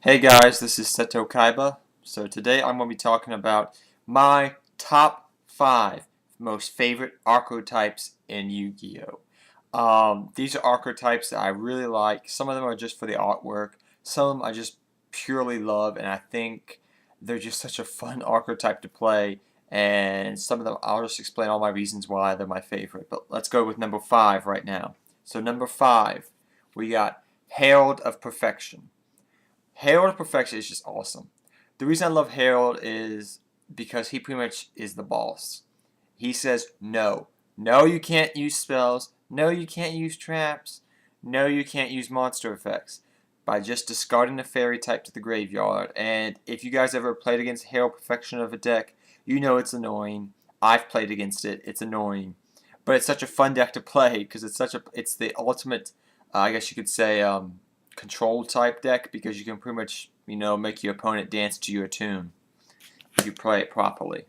Hey guys, this is Seto Kaiba. So today I'm going to be talking about my top 5 most favorite archetypes in Yu-Gi-Oh! These are archetypes that I really like. Some of them are just for the artwork. Some of them I just purely love, and I think they're just such a fun archetype to play. And some of them I'll just explain all my reasons why they're my favorite. But let's go with number 5 right now. So number 5, we got Herald of Perfection. Harold of Perfection is just awesome. The reason I love Harold is because he pretty much is the boss. He says, no. No, you can't use spells. No, you can't use traps. No, you can't use monster effects. By just discarding the fairy type to the graveyard. And if you guys ever played against Harold Perfection of a deck, you know it's annoying. I've played against it. It's annoying. But it's such a fun deck to play because it's the ultimate, I guess you could say, control type deck because you can pretty much, make your opponent dance to your tune if you play it properly.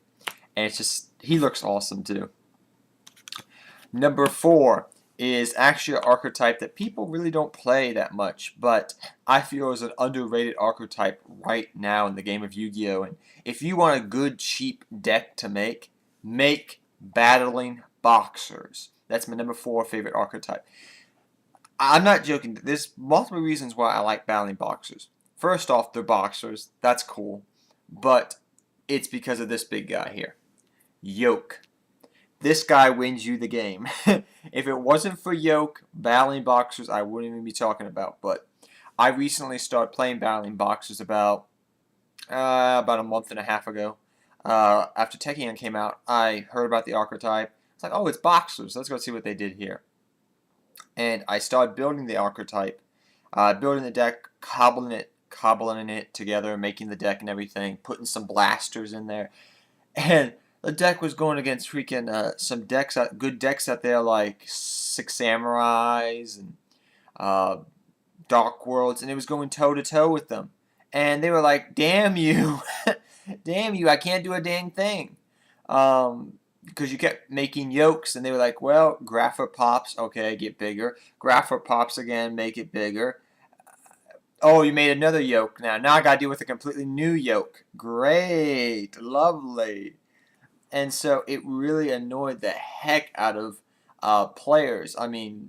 And it's just, he looks awesome too. Number 4 is actually an archetype that people really don't play that much, but I feel is an underrated archetype right now in the game of Yu-Gi-Oh! And if you want a good, cheap deck to make Battling Boxers. That's my number 4 favorite archetype. I'm not joking. There's multiple reasons why I like battling boxers. First off, they're boxers. That's cool. But it's because of this big guy here. Yoke. This guy wins you the game. If it wasn't for Yoke, battling boxers, I wouldn't even be talking about. But I recently started playing battling boxers about a month and a half ago. After Tekken came out, I heard about the archetype. It's like, oh, it's boxers. Let's go see what they did here. And I started building the archetype, building the deck, cobbling it together, making the deck and everything, putting some blasters in there, and the deck was going against freaking some good decks out there like Six Samurais and Dark Worlds, and it was going toe to toe with them, and they were like, "Damn you, damn you! I can't do a dang thing." Because you kept making yokes, and they were like, well, Grapher pops, okay, get bigger. Grapher pops again, make it bigger. Oh, you made another yoke now. Now I got to deal with a completely new yoke. Great, lovely. And so it really annoyed the heck out of players. I mean,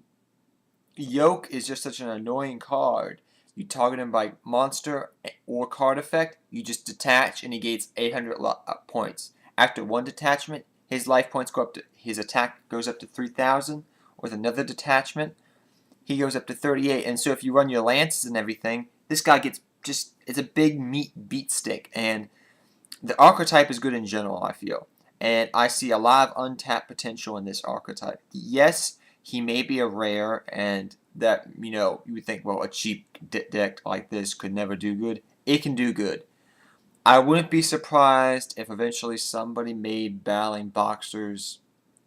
yoke is just such an annoying card. You target him by monster or card effect, you just detach and he gains 800 points. After one detachment, his life points go up to, his attack goes up to 3,000. With another detachment, he goes up to 38. And so if you run your lances and everything, this guy gets just, it's a big meat beat stick. And the archetype is good in general, I feel. And I see a lot of untapped potential in this archetype. Yes, he may be a rare, and that, you would think, well, a cheap deck like this could never do good. It can do good. I wouldn't be surprised if eventually somebody made battling boxers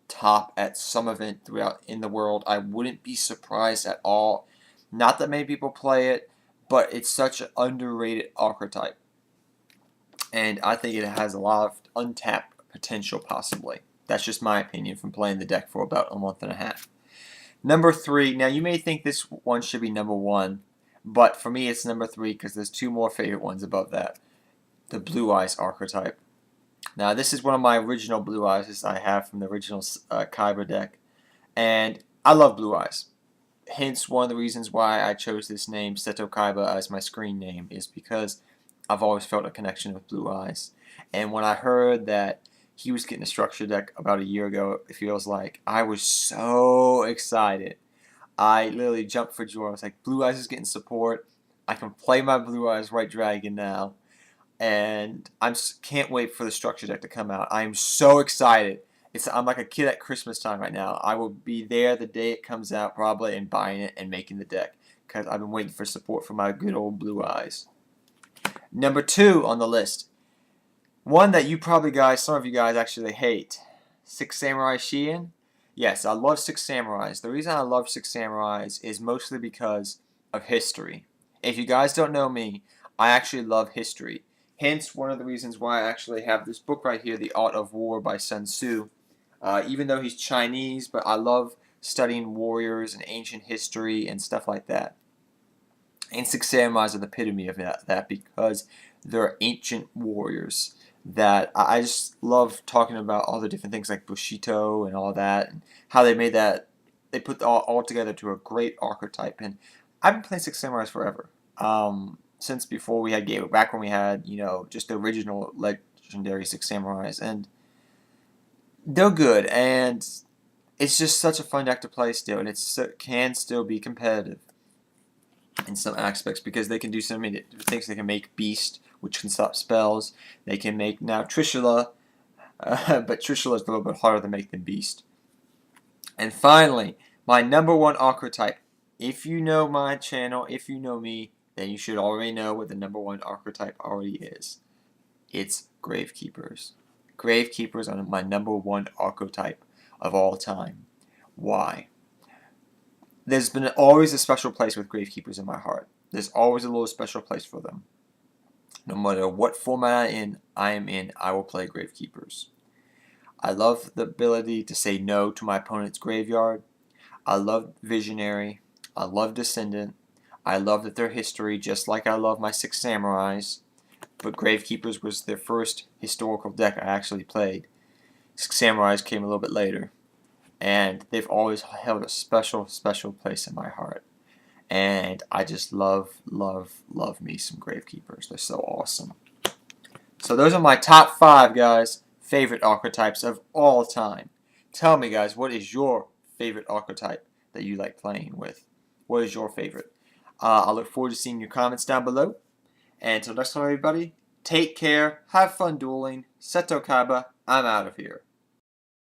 top at some event throughout in the world. I wouldn't be surprised at all. Not that many people play it, but it's such an underrated archetype. And I think it has a lot of untapped potential possibly. That's just my opinion from playing the deck for about a month and a half. Number 3, now you may think this one should be number 1, but for me it's number 3 because there's 2 more favorite ones above that. The Blue Eyes archetype. Now this is one of my original Blue Eyes I have from the original Kaiba deck, and I love Blue Eyes. Hence one of the reasons why I chose this name, Seto Kaiba, as my screen name is because I've always felt a connection with Blue Eyes. And when I heard that he was getting a structure deck about a year ago, it feels like, I was so excited. I literally jumped for joy. I was like, Blue Eyes is getting support. I can play my Blue Eyes White Dragon now. And I can't wait for the structure deck to come out. I am so excited. I'm like a kid at Christmas time right now. I will be there the day it comes out probably and buying it and making the deck because I've been waiting for support from my good old Blue Eyes. Number 2 on the list. One that you probably guys, some of you guys actually hate. Six Samurai Shien. Yes, I love Six Samurais. The reason I love Six Samurais is mostly because of history. If you guys don't know me, I actually love history. Hence, one of the reasons why I actually have this book right here, The Art of War by Sun Tzu. Even though he's Chinese, but I love studying warriors and ancient history and stuff like that. And Six Samurais are the epitome of that because they're ancient warriors that I just love talking about all the different things like Bushido and all that, and how they made that, they put all together to a great archetype. And I've been playing Six Samurais forever. Since before we had game, back when we had, just the original legendary Six Samurais, and they're good, and it's just such a fun deck to play still, and it can still be competitive in some aspects because they can do so many different things. They can make Beast, which can stop spells. They can make now Trishula, but Trishula is a little bit harder to make than Beast. And finally, my number one archetype. If you know my channel, if you know me, then you should already know what the number one archetype already is. It's Gravekeepers. Gravekeepers are my number one archetype of all time. Why? There's been always a special place with Gravekeepers in my heart. There's always a little special place for them. No matter what format I am in, I will play Gravekeepers. I love the ability to say no to my opponent's graveyard. I love Visionary. I love Descendant. I love that their history, just like I love my Six Samurais. But Gravekeepers was their first historical deck I actually played. Six Samurais came a little bit later. And they've always held a special, special place in my heart. And I just love me some Gravekeepers. They're so awesome. So those are my top 5, guys, favorite archetypes of all time. Tell me, guys, what is your favorite archetype that you like playing with? What is your favorite? I look forward to seeing your comments down below. And until next time, everybody, take care, have fun dueling. Seto Kaiba, I'm out of here.